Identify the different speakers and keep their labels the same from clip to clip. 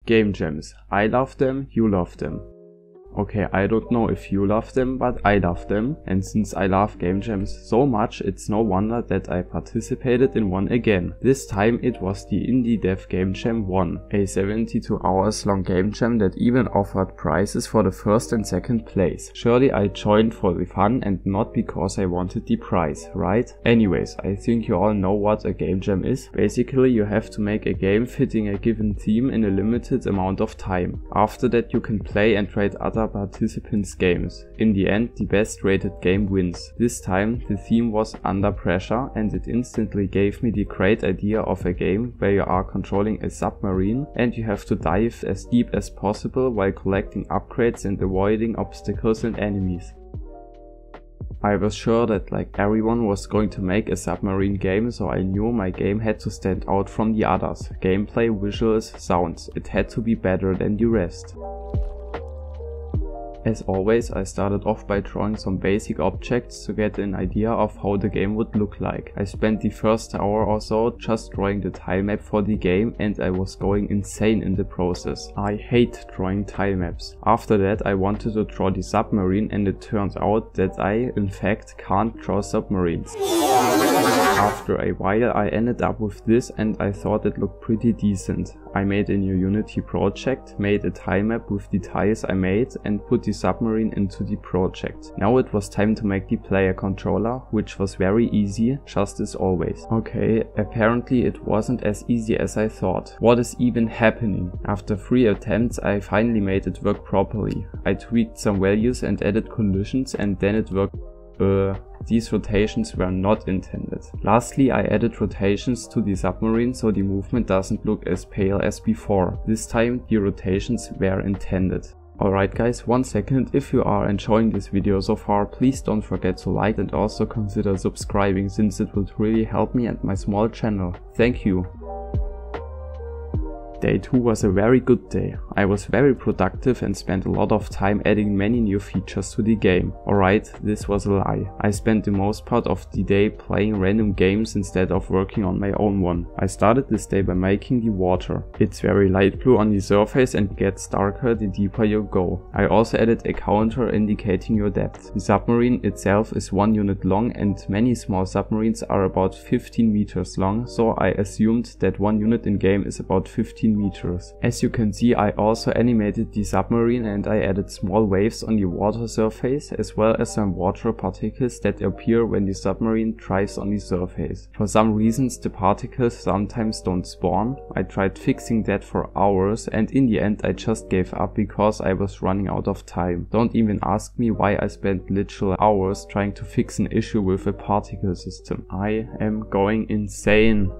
Speaker 1: Game jams. I love them, you love them. Okay, I don't know if you love them, but I love them, and since I love game jams so much, it's no wonder that I participated in one again. This time it was the Indie Dev Game Jam 1, a 72 hours long game jam that even offered prizes for the first and second place. Surely I joined for the fun and not because I wanted the prize, right? Anyways, I think you all know what a game jam is. Basically, you have to make a game fitting a given theme in a limited amount of time. After that you can play and trade other participants' games. In the end, the best rated game wins. This time the theme was Under Pressure, and it instantly gave me the great idea of a game where you are controlling a submarine and you have to dive as deep as possible while collecting upgrades and avoiding obstacles and enemies. I was sure that like everyone was going to make a submarine game, so I knew my game had to stand out from the others. Gameplay, visuals, sounds. It had to be better than the rest. As always, I started off by drawing some basic objects to get an idea of how the game would look like. I spent the first hour or so just drawing the tile map for the game, and I was going insane in the process. I hate drawing tile maps. After that I wanted to draw the submarine, and it turns out that I in fact can't draw submarines. After a while I ended up with this, and I thought it looked pretty decent. I made a new Unity project, made a tile map with the tiles I made, and put the submarine into the project. Now it was time to make the player controller, which was very easy, just as always. Okay, apparently it wasn't as easy as I thought. What is even happening? After 3 attempts I finally made it work properly. I tweaked some values and added collisions, and then it worked. These rotations were not intended. Lastly, I added rotations to the submarine so the movement doesn't look as pale as before. This time the rotations were intended. Alright guys, 1 second, if you are enjoying this video so far, please don't forget to like and also consider subscribing, since it would really help me and my small channel. Thank you. Day 2 was a very good day. I was very productive and spent a lot of time adding many new features to the game. Alright, this was a lie. I spent the most part of the day playing random games instead of working on my own one. I started this day by making the water. It's very light blue on the surface and gets darker the deeper you go. I also added a counter indicating your depth. The submarine itself is 1 unit long, and many small submarines are about 15 meters long, so I assumed that 1 unit in game is about 15 meters. As you can see, I also animated the submarine, and I added small waves on the water surface, as well as some water particles that appear when the submarine drives on the surface. For some reasons the particles sometimes don't spawn. I tried fixing that for hours, and in the end I just gave up because I was running out of time. Don't even ask me why I spent literal hours trying to fix an issue with a particle system. I am going insane.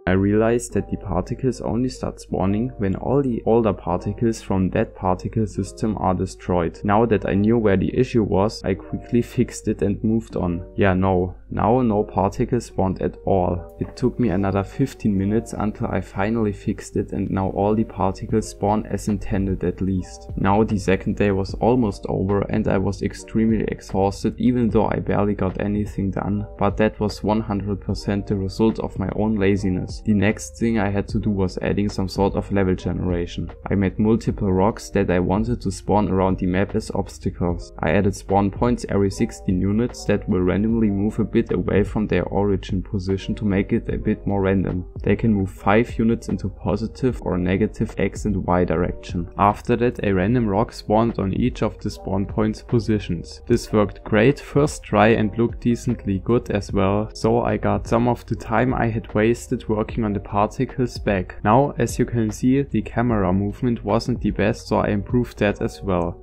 Speaker 1: I realized that the particles only start spawning when all the older particles from that particle system are destroyed. Now that I knew where the issue was, I quickly fixed it and moved on. Yeah, now no particles spawned at all. It took me another 15 minutes until I finally fixed it, and now all the particles spawn as intended at least. Now the second day was almost over and I was extremely exhausted, even though I barely got anything done, but that was 100% the result of my own laziness. The next thing I had to do was adding some sort of level generation. I made multiple rocks that I wanted to spawn around the map as obstacles. I added spawn points every 16 units that will randomly move a bit away from their origin position to make it a bit more random. They can move 5 units into positive or negative X and Y direction. After that, a random rock spawned on each of the spawn points positions. This worked great first try and looked decently good as well, so I got some of the time I had wasted working on the particles back. Now, as you can see, the camera movement wasn't the best, so I improved that as well.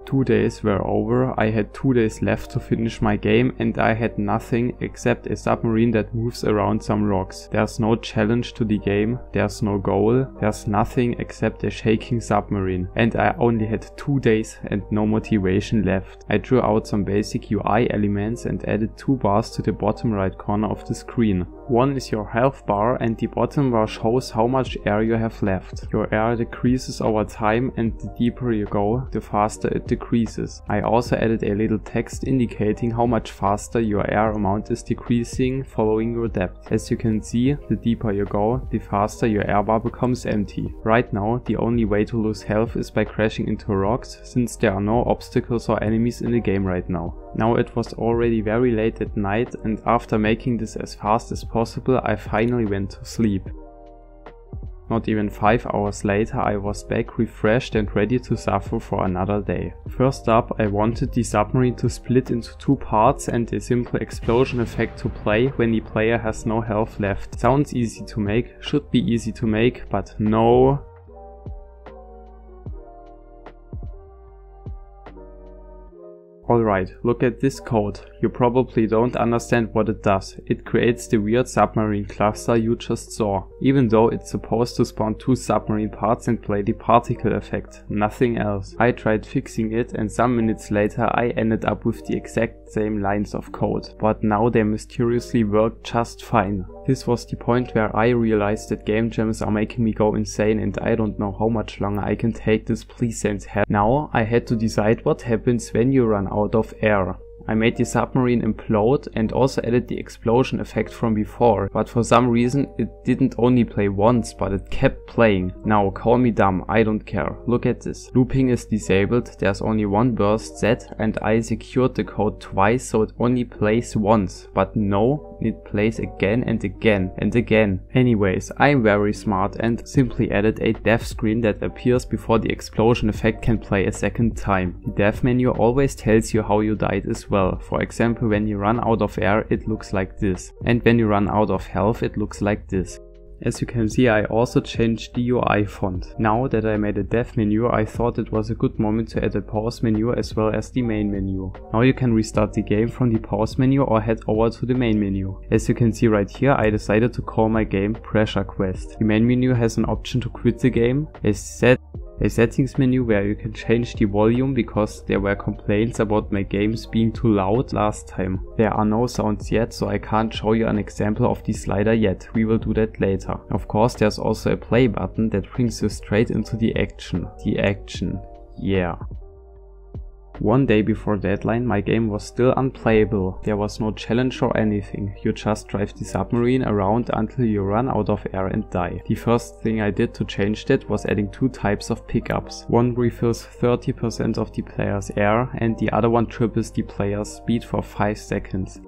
Speaker 1: 2 days were over, I had 2 days left to finish my game, and I had nothing except a submarine that moves around some rocks. There's no challenge to the game, there's no goal, there's nothing except a shaking submarine, and I only had 2 days and no motivation left. I drew out some basic UI elements and added 2 bars to the bottom right corner of the screen. One is your health bar, and the bottom bar shows how much air you have left. Your air decreases over time, and the deeper you go, the faster it decreases. decreases. I also added a little text indicating how much faster your air amount is decreasing following your depth. As you can see, the deeper you go, the faster your air bar becomes empty. Right now, the only way to lose health is by crashing into rocks, since there are no obstacles or enemies in the game right now. Now it was already very late at night, and after making this as fast as possible, I finally went to sleep. Not even 5 hours later, I was back refreshed and ready to suffer for another day. First up, I wanted the submarine to split into 2 parts and a simple explosion effect to play when the player has no health left. Sounds easy to make, should be easy to make, but no. Alright, look at this code. You probably don't understand what it does. It creates the weird submarine cluster you just saw, even though it's supposed to spawn 2 submarine parts and play the particle effect, nothing else. I tried fixing it, and some minutes later I ended up with the exact same lines of code, but now they mysteriously work just fine. This was the point where I realized that game jams are making me go insane, and I don't know how much longer I can take this, please send help. Now I had to decide what happens when you run out of air. I made the submarine implode and also added the explosion effect from before, but for some reason it didn't only play once, but it kept playing. Now call me dumb, I don't care. Look at this. Looping is disabled, there's only one burst set, and I secured the code twice so it only plays once, but no, it plays again and again and again. Anyways, I'm very smart and simply added a death screen that appears before the explosion effect can play a second time. The death menu always tells you how you died as well. For example, when you run out of air, it looks like this, and when you run out of health, it looks like this. As you can see, I also changed the UI font. Now that I made a death menu, I thought it was a good moment to add a pause menu as well as the main menu. Now you can restart the game from the pause menu or head over to the main menu. As you can see right here, I decided to call my game Pressure Quest. The main menu has an option to quit the game, a settings menu where you can change the volume because there were complaints about my games being too loud last time. There are no sounds yet, so I can't show you an example of the slider yet, we will do that later. Of course, there's also a play button that brings you straight into the action. Yeah. One day before deadline, my game was still unplayable. There was no challenge or anything. You just drive the submarine around until you run out of air and die. The first thing I did to change that was adding 2 types of pickups. One refills 30% of the player's air and the other one triples the player's speed for 5 seconds.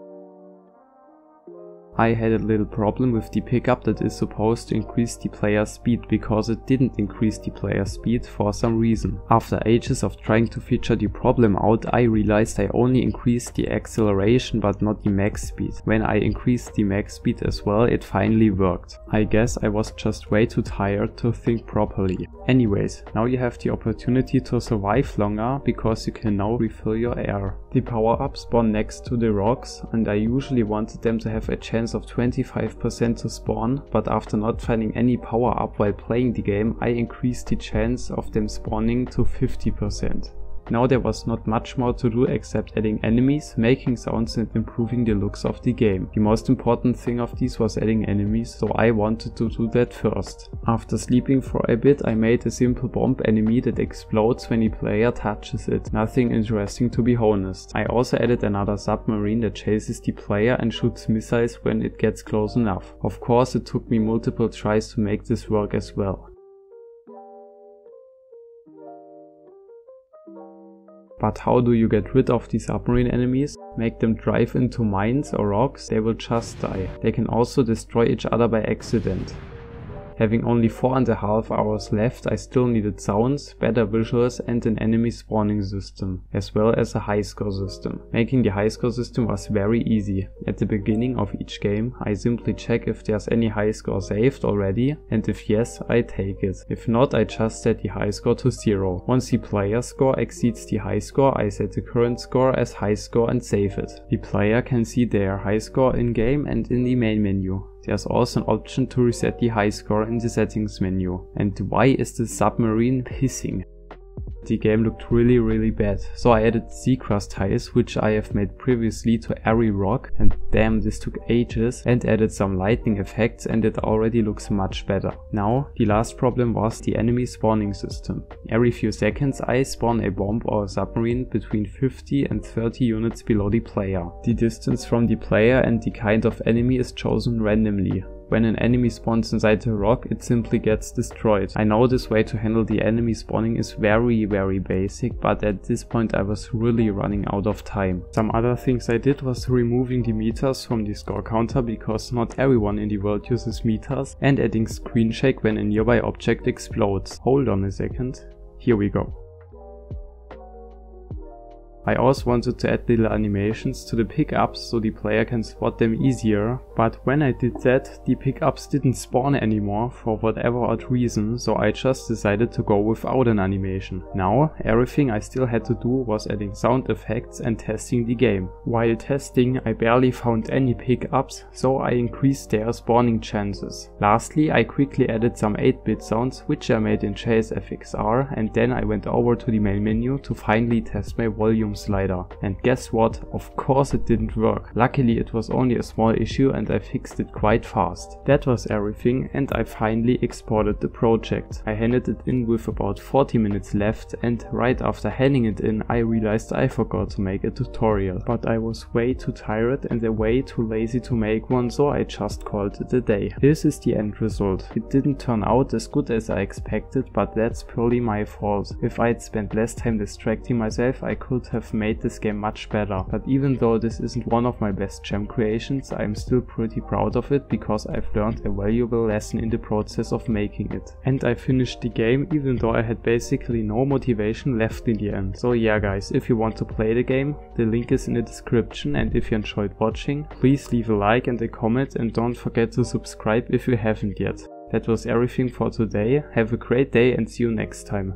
Speaker 1: I had a little problem with the pickup that is supposed to increase the player's speed because it didn't increase the player's speed for some reason. After ages of trying to figure the problem out, I realized I only increased the acceleration but not the max speed. When I increased the max speed as well, it finally worked. I guess I was just way too tired to think properly. Anyways, now you have the opportunity to survive longer because you can now refill your air. The power-ups spawn next to the rocks, and I usually wanted them to have a chance of 25% to spawn, but after not finding any power up while playing the game, I increased the chance of them spawning to 50%. Now there was not much more to do except adding enemies, making sounds and improving the looks of the game. The most important thing of these was adding enemies, so I wanted to do that first. After sleeping for a bit, I made a simple bomb enemy that explodes when the player touches it. Nothing interesting to be honest. I also added another submarine that chases the player and shoots missiles when it gets close enough. Of course, it took me multiple tries to make this work as well. But how do you get rid of the submarine enemies? Make them drive into mines or rocks, they will just die. They can also destroy each other by accident. Having only 4.5 hours left, I still needed sounds, better visuals and an enemy spawning system, as well as a high score system. Making the high score system was very easy. At the beginning of each game, I simply check if there's any high score saved already, and if yes, I take it. If not, I just set the high score to 0. Once the player score exceeds the high score, I set the current score as high score and save it. The player can see their high score in game and in the main menu. There's also an option to reset the high score in the settings menu. And why is the submarine hissing? The game looked really bad, so I added seacrust tiles, which I have made previously, to every rock, and damn, this took ages, and added some lightning effects, and it already looks much better. Now, the last problem was the enemy spawning system. Every few seconds I spawn a bomb or a submarine between 50 and 30 units below the player. The distance from the player and the kind of enemy is chosen randomly. When an enemy spawns inside a rock, it simply gets destroyed. I know this way to handle the enemy spawning is very basic, but at this point I was really running out of time. Some other things I did was removing the meters from the score counter, because not everyone in the world uses meters, and adding screen shake when a nearby object explodes. Hold on a second. Here we go. I also wanted to add little animations to the pickups so the player can spot them easier, but when I did that, the pickups didn't spawn anymore for whatever odd reason, so I just decided to go without an animation. Now, everything I still had to do was adding sound effects and testing the game. While testing, I barely found any pickups, so I increased their spawning chances. Lastly, I quickly added some 8-bit sounds, which I made in JSFXR, and then I went over to the main menu to finally test my volume slider. And guess what? Of course it didn't work. Luckily it was only a small issue and I fixed it quite fast. That was everything, and I finally exported the project. I handed it in with about 40 minutes left, and right after handing it in I realized I forgot to make a tutorial. But I was way too tired and way too lazy to make one, so I just called it a day. This is the end result. It didn't turn out as good as I expected, but that's purely my fault. If I'd spent less time distracting myself, I could have made this game much better. But even though this isn't one of my best gem creations, I'm still pretty proud of it, because I've learned a valuable lesson in the process of making it. And I finished the game even though I had basically no motivation left in the end. So yeah guys, if you want to play the game, the link is in the description, and if you enjoyed watching, please leave a like and a comment, and don't forget to subscribe if you haven't yet. That was everything for today. Have a great day and see you next time.